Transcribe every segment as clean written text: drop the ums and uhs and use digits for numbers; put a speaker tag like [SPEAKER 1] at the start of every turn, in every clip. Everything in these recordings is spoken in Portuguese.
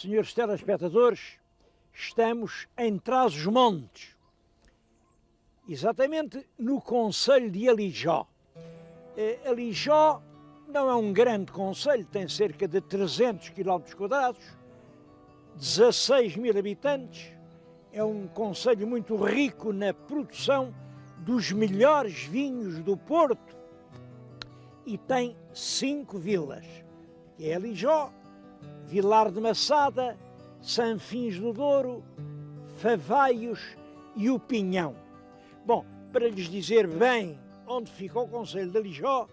[SPEAKER 1] Senhores telespectadores, estamos em Trás-os-Montes, exatamente no concelho de Alijó. Alijó não é um grande concelho, tem cerca de 300 km², 16 mil habitantes, é um concelho muito rico na produção dos melhores vinhos do Porto e tem 5 vilas, que é Alijó, Vilar de Massada, Sanfins do Douro, Favaios e o Pinhão. Bom, para lhes dizer bem onde fica o concelho de Alijó,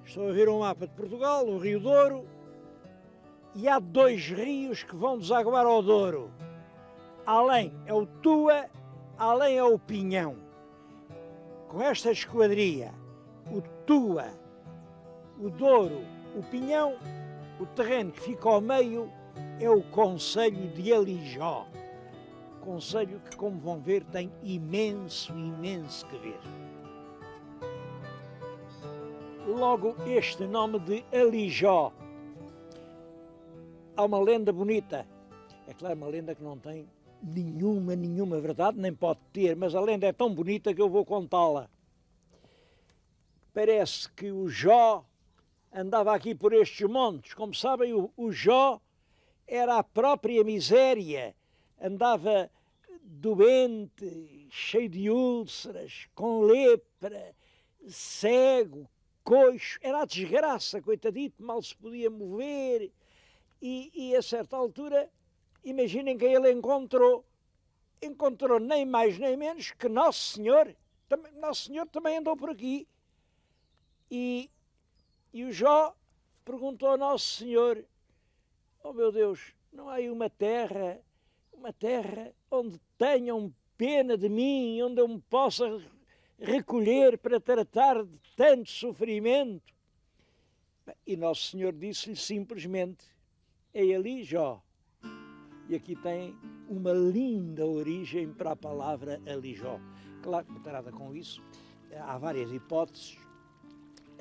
[SPEAKER 1] estou a ver um mapa de Portugal, o Rio Douro, e há 2 rios que vão desaguar ao Douro. Além é o Tua, além é o Pinhão. Com esta esquadria, o Tua, o Douro, o Pinhão, o terreno que fica ao meio é o concelho de Alijó. Concelho que, como vão ver, tem imenso que ver. Logo, este nome de Alijó. Há uma lenda bonita. É claro, uma lenda que não tem nenhuma verdade, nem pode ter, mas a lenda é tão bonita que eu vou contá-la. Parece que o Jó andava aqui por estes montes. Como sabem, o Jó era a própria miséria, andava doente, cheio de úlceras, com lepra, cego, coxo, era a desgraça, coitadito, mal se podia mover, e a certa altura, imaginem quem ele encontrou nem mais nem menos que Nosso Senhor também andou por aqui, e o Jó perguntou ao Nosso Senhor: oh meu Deus, não há aí uma terra onde tenham pena de mim, onde eu me possa recolher para tratar de tanto sofrimento? E Nosso Senhor disse-lhe simplesmente: é ali, Jó. E aqui tem uma linda origem para a palavra Alijó. Claro que trata com isso, há várias hipóteses.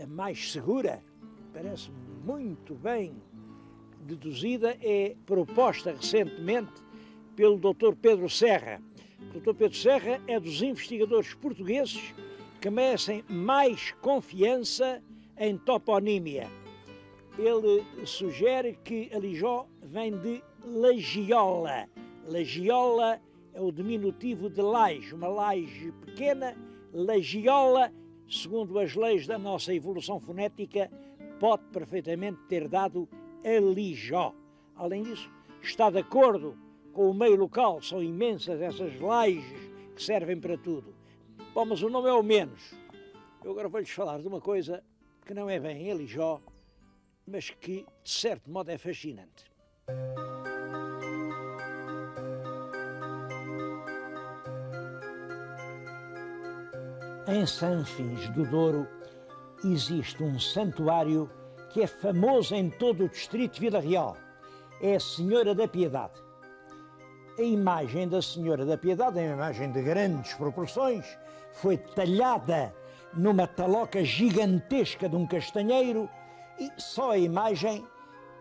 [SPEAKER 1] A mais segura, parece muito bem deduzida, é proposta recentemente pelo Dr. Pedro Serra. O Dr. Pedro Serra é dos investigadores portugueses que merecem mais confiança em toponímia. Ele sugere que Alijó vem de Lagiola. Lagiola é o diminutivo de laje, uma laje pequena. Lagiola, segundo as leis da nossa evolução fonética, pode perfeitamente ter dado Alijó. Além disso, está de acordo com o meio local, são imensas essas lajes que servem para tudo. Bom, mas o nome é o menos. Eu agora vou-lhes falar de uma coisa que não é bem Alijó, mas que, de certo modo, é fascinante. Em Sanfins do Douro existe um santuário que é famoso em todo o distrito de Vila Real. É a Senhora da Piedade. A imagem da Senhora da Piedade é uma imagem de grandes proporções, foi talhada numa taloca gigantesca de um castanheiro e só a imagem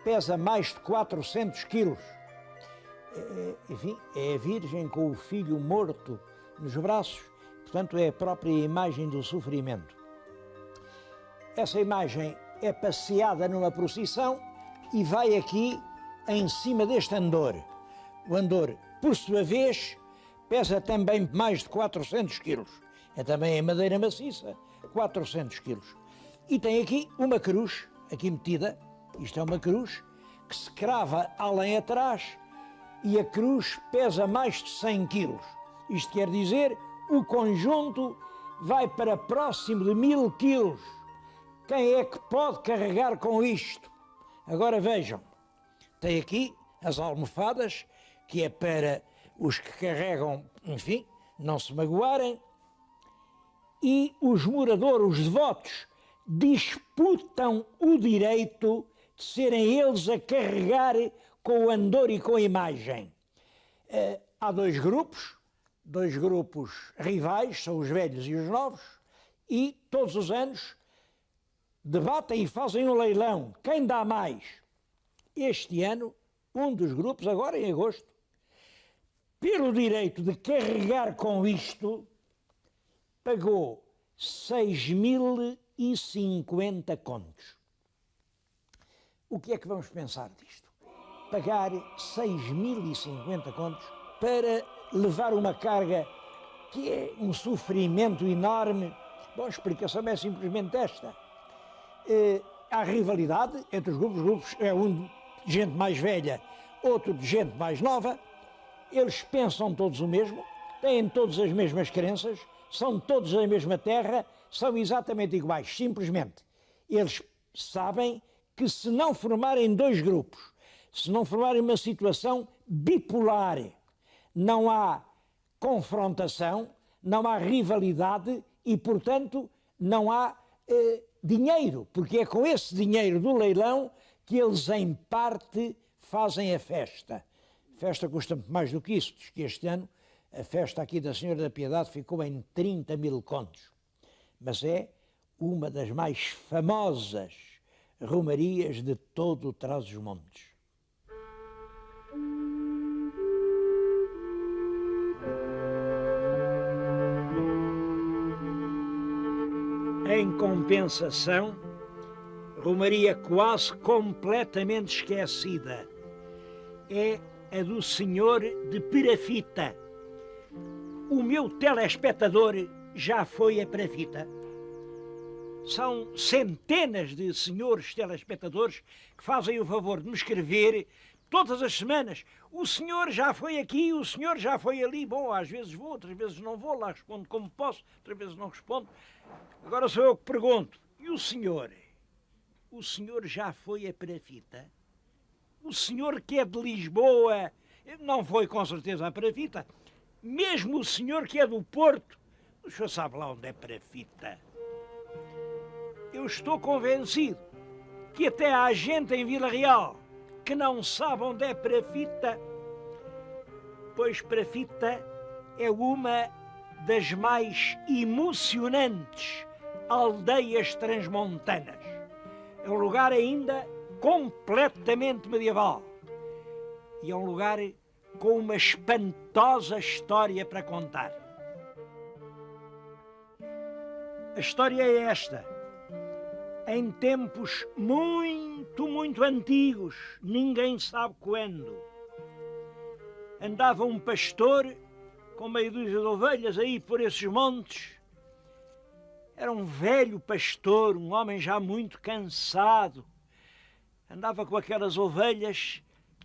[SPEAKER 1] pesa mais de 400 quilos. Enfim, é a Virgem com o filho morto nos braços, portanto é a própria imagem do sofrimento. Essa imagem é passeada numa procissão e vai aqui em cima deste andor. O andor, por sua vez, pesa também mais de 400 quilos. É também em madeira maciça, 400 quilos. E tem aqui uma cruz, aqui metida, isto é uma cruz, que se crava além atrás e a cruz pesa mais de 100 quilos. Isto quer dizer, o conjunto vai para próximo de 1000 quilos. Quem é que pode carregar com isto? Agora vejam, tem aqui as almofadas, que é para os que carregam, enfim, não se magoarem, e os moradores, os devotos, disputam o direito de serem eles a carregar com o andor e com a imagem. Há dois grupos rivais, são os velhos e os novos, e todos os anos debatem e fazem um leilão. Quem dá mais? Este ano, um dos grupos, agora em agosto, pelo direito de carregar com isto, pagou 6.050 contos. O que é que vamos pensar disto? Pagar 6.050 contos para levar uma carga que é um sofrimento enorme. Bom, a explicação é simplesmente esta. Há rivalidade entre os grupos é um de gente mais velha, outro de gente mais nova. Eles pensam todos o mesmo, têm todas as mesmas crenças, são todos da mesma terra, são exatamente iguais. Simplesmente, eles sabem que se não formarem dois grupos, se não formarem uma situação bipolar, não há confrontação, não há rivalidade e, portanto, não há dinheiro, porque é com esse dinheiro do leilão que eles, em parte, fazem a festa. A festa custa muito mais do que isso, diz que este ano a festa aqui da Senhora da Piedade ficou em 30.000 contos, mas é uma das mais famosas romarias de todo o Trás-os-Montes. Em compensação, romaria quase completamente esquecida é a do Senhor de Perafita. O meu telespectador já foi a Perafita. São centenas de senhores telespectadores que fazem o favor de me escrever todas as semanas. O senhor já foi aqui, o senhor já foi ali. Bom, às vezes vou, outras vezes não vou, lá respondo como posso, outras vezes não respondo. Agora sou eu que pergunto, e o senhor? O senhor já foi a Perafita? O senhor que é de Lisboa não foi com certeza a Perafita? Mesmo o senhor que é do Porto, o senhor sabe lá onde é Perafita? Eu estou convencido que até há gente em Vila Real que não sabe onde é Perafita, pois Perafita é uma das mais emocionantes aldeias transmontanas. É um lugar ainda completamente medieval e é um lugar com uma espantosa história para contar. A história é esta. Em tempos muito antigos, ninguém sabe quando, andava um pastor com meia dúzia de ovelhas aí por esses montes. Era um velho pastor, um homem já muito cansado. Andava com aquelas ovelhas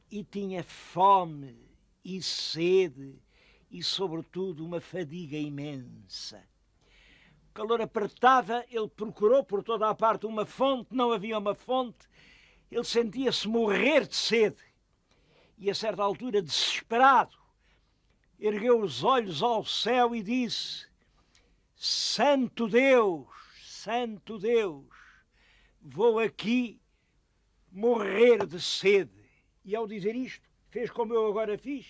[SPEAKER 1] e tinha fome e sede e, sobretudo, uma fadiga imensa. O calor apertava, ele procurou por toda a parte uma fonte, não havia uma fonte. Ele sentia-se morrer de sede e, a certa altura, desesperado, ergueu os olhos ao céu e disse: Santo Deus, vou aqui morrer de sede. E ao dizer isto, fez como eu agora fiz,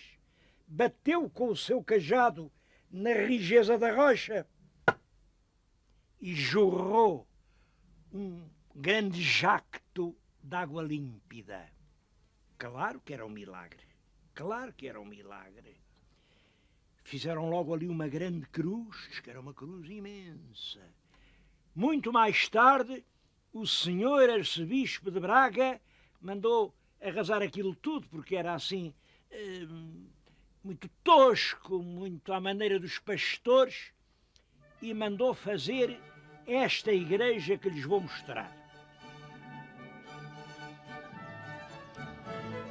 [SPEAKER 1] bateu com o seu cajado na rijeza da rocha e jorrou um grande jacto de água límpida. Claro que era um milagre, Fizeram logo ali uma grande cruz, que era uma cruz imensa. Muito mais tarde, o senhor arcebispo de Braga mandou arrasar aquilo tudo, porque era assim, muito tosco, muito à maneira dos pastores, e mandou fazer esta igreja que lhes vou mostrar.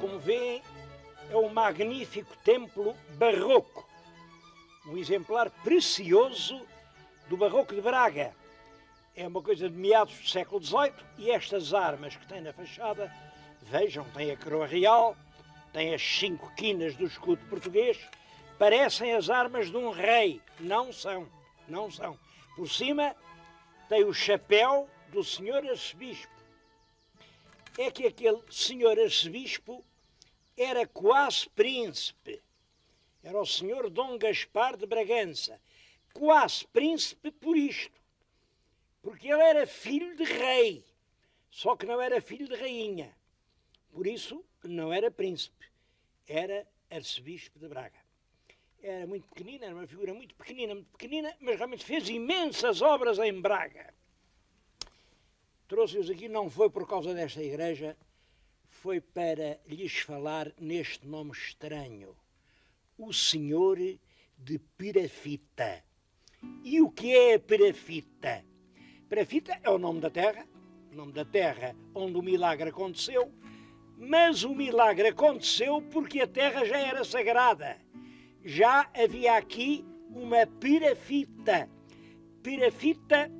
[SPEAKER 1] Como veem, é um magnífico templo barroco, um exemplar precioso do barroco de Braga. É uma coisa de meados do século XVIII e estas armas que tem na fachada, vejam, tem a coroa real, tem as 5 quinas do escudo português, parecem as armas de um rei. Não são. Por cima tem o chapéu do senhor arcebispo. É que aquele senhor arcebispo era quase príncipe. Era o senhor Dom Gaspar de Bragança. Quase príncipe por isto. Porque ele era filho de rei. Só que não era filho de rainha. Por isso, não era príncipe, era arcebispo de Braga. Era muito pequenina, era uma figura muito pequenina, mas realmente fez imensas obras em Braga. Trouxe-os aqui, não foi por causa desta igreja, foi para lhes falar neste nome estranho, o Senhor de Perafita. E o que é a Perafita? Perafita é o nome da terra onde o milagre aconteceu, mas o milagre aconteceu porque a terra já era sagrada. Já havia aqui uma perafita. Perafita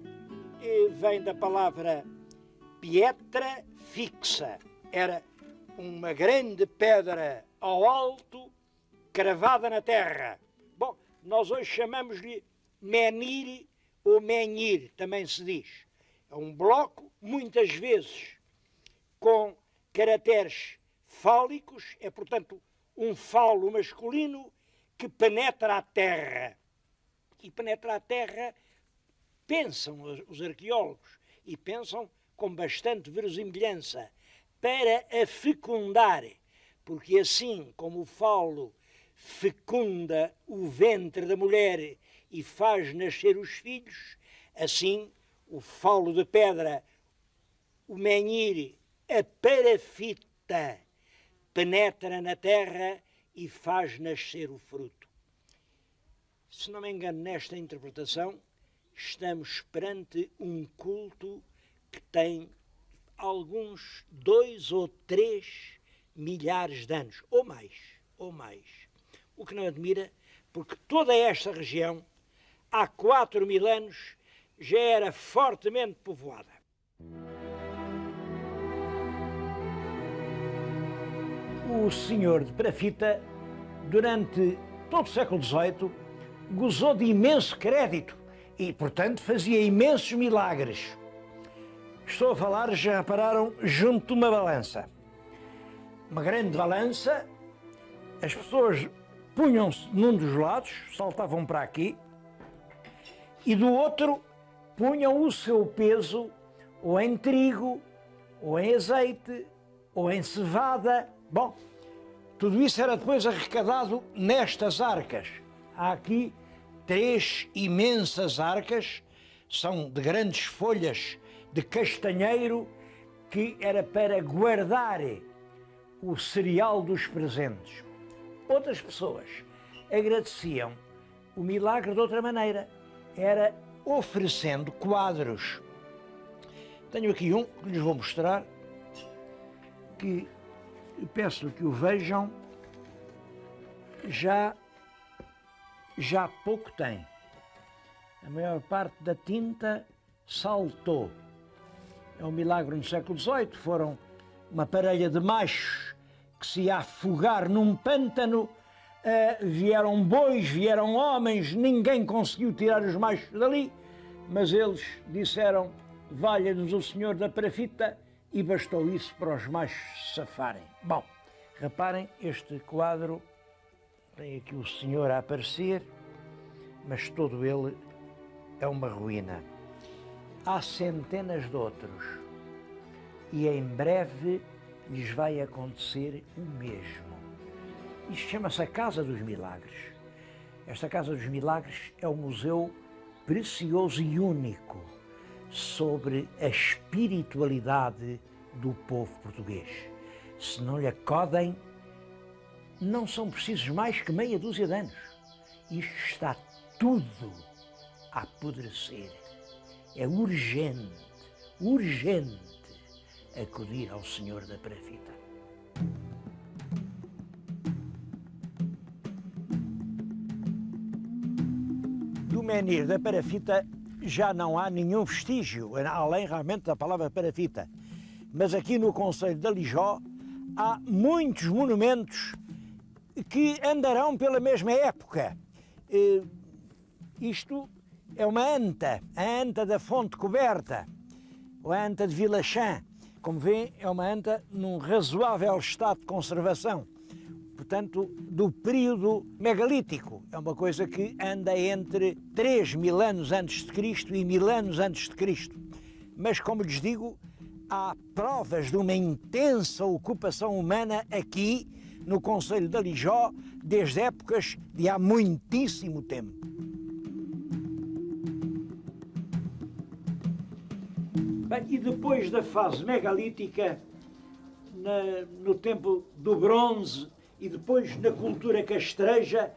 [SPEAKER 1] vem da palavra pietra fixa. Era uma grande pedra ao alto, cravada na terra. Bom, nós hoje chamamos-lhe menir ou menhir, também se diz. É um bloco, muitas vezes, com caracteres fálicos, é, portanto, um falo masculino que penetra a terra. E penetra a terra, pensam os arqueólogos, e pensam com bastante verosimilhança, para a fecundar, porque assim como o falo fecunda o ventre da mulher e faz nascer os filhos, assim o falo de pedra, o menhir, a perafita, penetra na terra e faz nascer o fruto. Se não me engano, nesta interpretação, estamos perante um culto que tem alguns 2 ou 3 milhares de anos, ou mais. O que não admira, porque toda esta região, há 4.000 anos, já era fortemente povoada. O senhor de Perafita, durante todo o século XVIII, gozou de imenso crédito e, portanto, fazia imensos milagres. Estou a falar, já repararam, junto de uma balança. Uma grande balança, as pessoas punham-se num dos lados, saltavam para aqui, e do outro punham o seu peso ou em trigo, ou em azeite, ou em cevada. Bom, tudo isso era depois arrecadado nestas arcas. Há aqui 3 imensas arcas, são de grandes folhas de castanheiro, que era para guardar o cereal dos presentes. Outras pessoas agradeciam o milagre de outra maneira, era oferecendo quadros. Tenho aqui um que lhes vou mostrar, que peço que o vejam, já pouco tem. A maior parte da tinta saltou. É um milagre no século XVIII, foram uma parelha de machos que se ia afogar num pântano, vieram bois, vieram homens, ninguém conseguiu tirar os machos dali, mas eles disseram, valha-nos o Senhor da Perafita, e bastou isso para os machos se safarem. Bom, reparem, este quadro, tem aqui o Senhor a aparecer, mas todo ele é uma ruína. Há centenas de outros, e em breve lhes vai acontecer o mesmo. Isto chama-se a Casa dos Milagres. Esta Casa dos Milagres é um museu precioso e único sobre a espiritualidade do povo português. Se não lhe acodem, não são precisos mais que meia dúzia de anos. Isto está tudo a apodrecer. É urgente acudir ao Senhor da Perafita. Do menhir da Perafita já não há nenhum vestígio, além realmente da palavra Perafita. Mas aqui no concelho de Alijó há muitos monumentos que andarão pela mesma época. Isto é uma anta, a anta da Fonte Coberta, ou a anta de Vilachã. Como vêem, é uma anta num razoável estado de conservação, portanto, do período megalítico. É uma coisa que anda entre 3.000 anos antes de Cristo e 1.000 anos antes de Cristo. Mas, como lhes digo, há provas de uma intensa ocupação humana aqui no concelho de Alijó desde épocas de há muitíssimo tempo. Bem, e depois da fase megalítica, no tempo do bronze e depois na cultura castreja,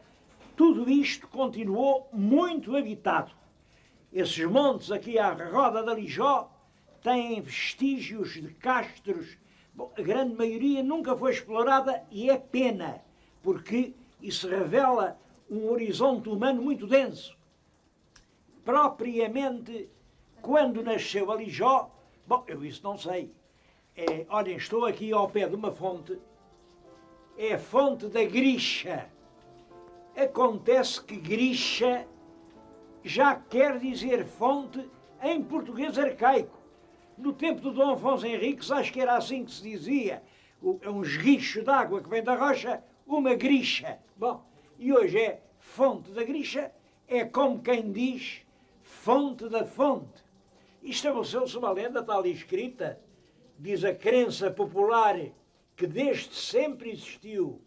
[SPEAKER 1] tudo isto continuou muito habitado. Esses montes aqui à roda de Alijó têm vestígios de castros. Bom, a grande maioria nunca foi explorada e é pena, porque isso revela um horizonte humano muito denso. Propriamente, quando nasceu Alijó, bom, eu isso não sei. Olhem, estou aqui ao pé de uma fonte, é a fonte da Grixa. Acontece que Grixa já quer dizer fonte em português arcaico. No tempo do Dom Afonso Henriques, acho que era assim que se dizia. É um esguicho de água que vem da rocha, uma grixa. Bom, e hoje é fonte da grixa, é como quem diz fonte da fonte. E estabeleceu-se uma lenda, está ali escrita, diz a crença popular que desde sempre existiu.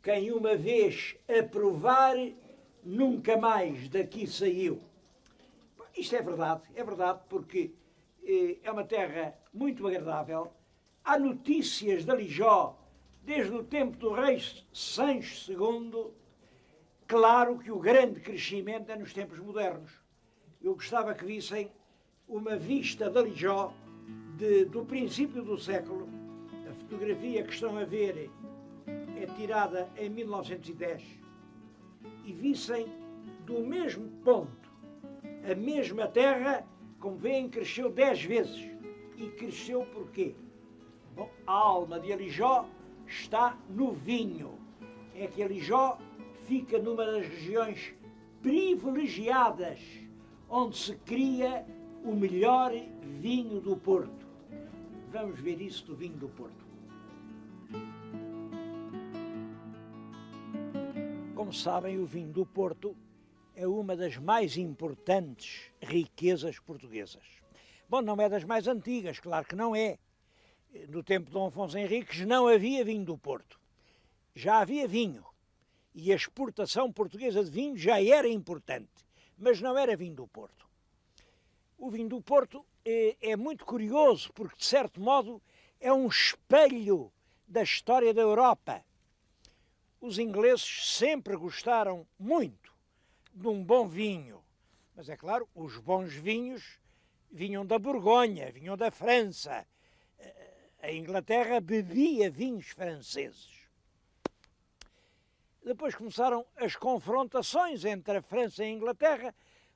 [SPEAKER 1] Quem uma vez a provar, nunca mais daqui saiu. Isto é verdade porque é uma terra muito agradável. Há notícias de Alijó desde o tempo do rei Sancho II. Claro que o grande crescimento é nos tempos modernos. Eu gostava que vissem uma vista de Alijó do princípio do século. A fotografia que estão a ver é tirada em 1910 e vissem do mesmo ponto a mesma terra, como veem, cresceu 10 vezes. E cresceu porquê? Bom, a alma de Alijó está no vinho. É que Alijó fica numa das regiões privilegiadas onde se cria o melhor vinho do Porto. Vamos ver isso do vinho do Porto. Como sabem, o vinho do Porto é uma das mais importantes riquezas portuguesas. Bom, não é das mais antigas, claro que não é. No tempo de Dom Afonso Henriques não havia vinho do Porto. Já havia vinho. E a exportação portuguesa de vinho já era importante, mas não era vinho do Porto. O vinho do Porto é muito curioso, porque, de certo modo, é um espelho da história da Europa. Os ingleses sempre gostaram muito de um bom vinho. Mas é claro, os bons vinhos vinham da Borgonha, vinham da França. A Inglaterra bebia vinhos franceses. Depois começaram as confrontações entre a França e a Inglaterra.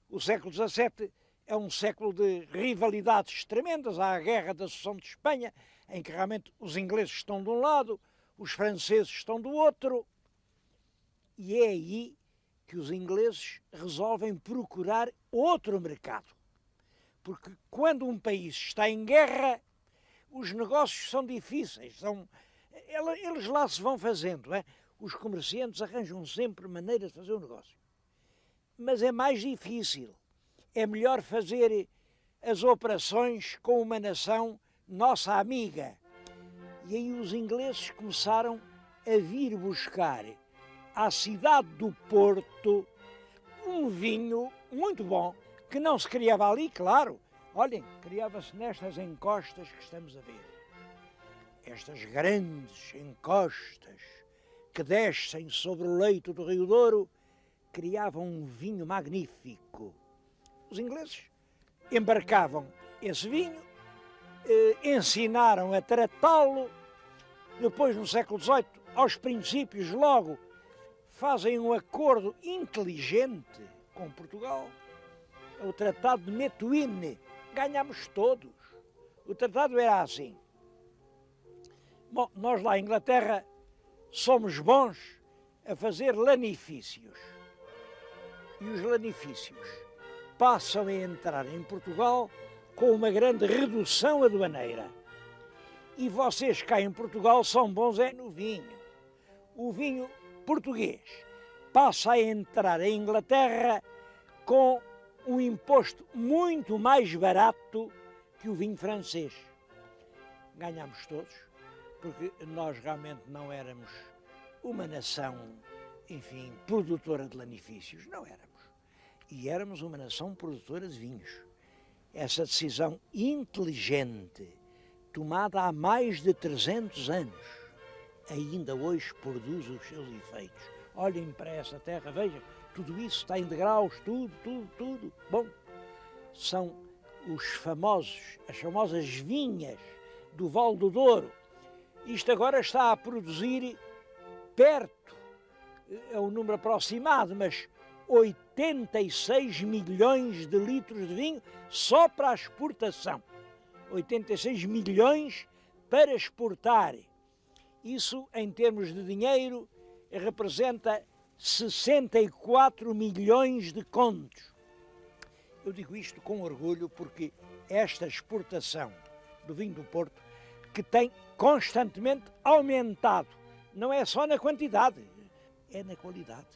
[SPEAKER 1] O século XVII é um século de rivalidades tremendas. Há a Guerra da Sucessão de Espanha, em que realmente os ingleses estão de um lado, os franceses estão do outro. E é aí que os ingleses resolvem procurar outro mercado. Porque quando um país está em guerra, os negócios são difíceis. Eles lá se vão fazendo. Os comerciantes arranjam sempre maneiras de fazer o negócio. Mas é mais difícil. É melhor fazer as operações com uma nação nossa amiga. E aí os ingleses começaram a vir buscar à cidade do Porto um vinho muito bom, que não se criava ali, claro. Olhem, criava-se nestas encostas que estamos a ver. Estas grandes encostas que descem sobre o leito do Rio Douro criavam um vinho magnífico. Os ingleses embarcavam esse vinho, ensinaram a tratá-lo. Depois, no século XVIII, aos princípios, logo, fazem um acordo inteligente com Portugal. É o Tratado de Methuen. Ganhamos todos. O tratado era assim. Bom, nós lá em Inglaterra somos bons a fazer lanifícios. E os lanifícios passam a entrar em Portugal com uma grande redução aduaneira. E vocês cá em Portugal são bons no vinho. O vinho português passa a entrar em Inglaterra com um imposto muito mais barato que o vinho francês. Ganhámos todos, porque nós realmente não éramos uma nação, enfim, produtora de lanifícios, não éramos. E éramos uma nação produtora de vinhos. Essa decisão inteligente, tomada há mais de 300 anos, ainda hoje produz os seus efeitos. Olhem para essa terra, vejam, tudo isso está em degraus, tudo. Bom, são as famosas vinhas do Val do Douro. Isto agora está a produzir perto, é um número aproximado, mas 86 milhões de litros de vinho só para a exportação. 86 milhões para exportar. Isso, em termos de dinheiro, representa 64 milhões de contos. Eu digo isto com orgulho porque esta exportação do vinho do Porto, que tem constantemente aumentado, não é só na quantidade, é na qualidade.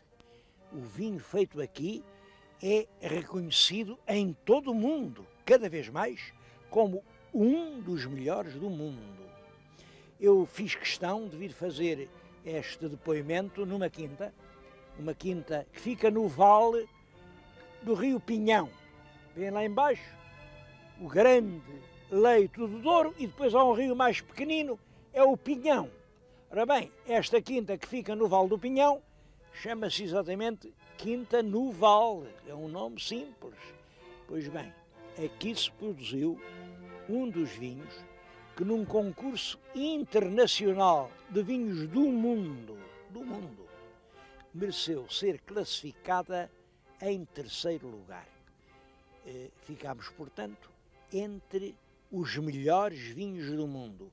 [SPEAKER 1] O vinho feito aqui é reconhecido em todo o mundo, cada vez mais, como um dos melhores do mundo. Eu fiz questão de vir fazer este depoimento numa quinta, uma quinta que fica no vale do Rio Pinhão. Vem lá embaixo o grande leito do Douro e depois há um rio mais pequenino, é o Pinhão. Ora bem, esta quinta que fica no Vale do Pinhão chama-se exatamente Quinta no Vale, é um nome simples. Pois bem, aqui se produziu um dos vinhos que num concurso internacional de vinhos do mundo, mereceu ser classificada em terceiro lugar. Ficámos, portanto, entre os melhores vinhos do mundo.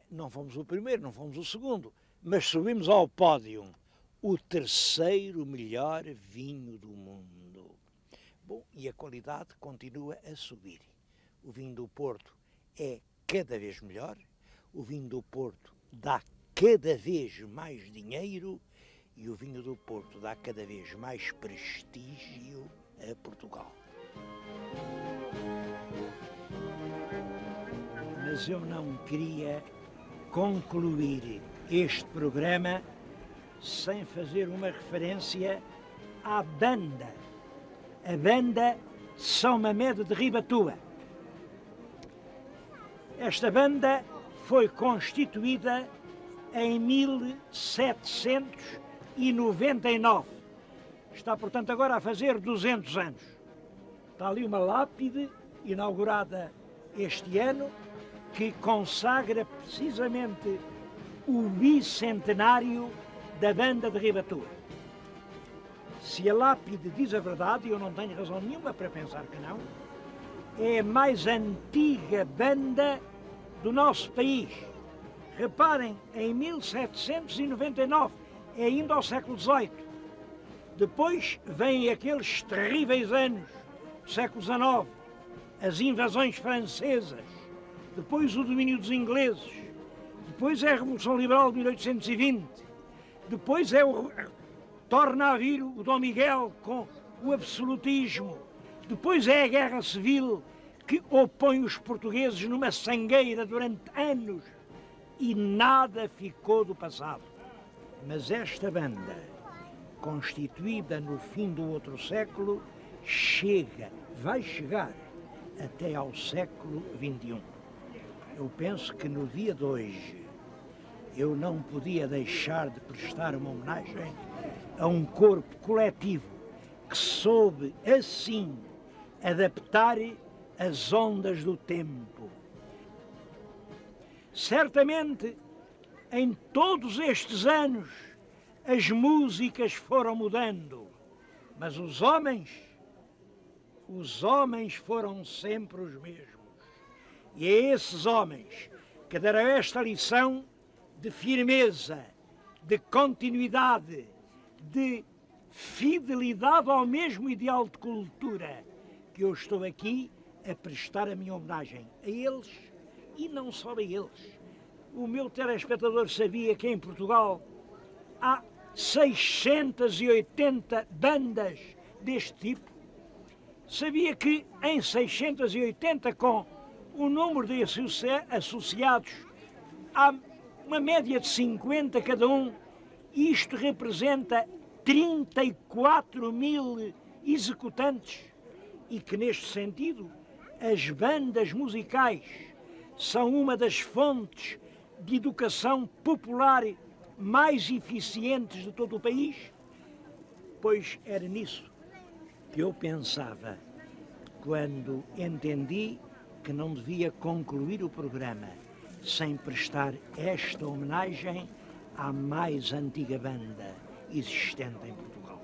[SPEAKER 1] Não fomos o primeiro, não fomos o segundo, mas subimos ao pódio. O terceiro melhor vinho do mundo. Bom, e a qualidade continua a subir. O vinho do Porto é cada vez melhor, o vinho do Porto dá cada vez mais dinheiro e o vinho do Porto dá cada vez mais prestígio a Portugal. Mas eu não queria concluir este programa sem fazer uma referência à banda, a banda de São Mamede de Ribatua. Esta banda foi constituída em 1799. Está, portanto, agora a fazer 200 anos. Está ali uma lápide, inaugurada este ano, que consagra precisamente o bicentenário da banda de Ribatua. Se a lápide diz a verdade, e eu não tenho razão nenhuma para pensar que não, é a mais antiga banda do nosso país. Reparem, em 1799, é ainda ao século XVIII. Depois vêm aqueles terríveis anos do século XIX, as invasões francesas, depois o domínio dos ingleses, depois é a Revolução Liberal de 1820, depois torna a vir o Dom Miguel com o absolutismo, depois é a Guerra Civil que opõe os portugueses numa sangueira durante anos e nada ficou do passado. Mas esta banda, constituída no fim do outro século, vai chegar até ao século XXI. Eu penso que no dia de hoje eu não podia deixar de prestar uma homenagem a um corpo coletivo que soube, assim, adaptar as ondas do tempo. Certamente, em todos estes anos, as músicas foram mudando, mas os homens foram sempre os mesmos. E é esses homens que deram esta lição de firmeza, de continuidade, de fidelidade ao mesmo ideal de cultura, que eu estou aqui a prestar a minha homenagem a eles e não só a eles. O meu telespectador sabia que em Portugal há 680 bandas deste tipo? Sabia que em 680, com o número de associados, há uma média de 50 cada um. Isto representa 34 mil executantes e que, neste sentido, as bandas musicais são uma das fontes de educação popular mais eficientes de todo o país? Pois era nisso que eu pensava quando entendi que não devia concluir o programa sem prestar esta homenagem à mais antiga banda existente em Portugal.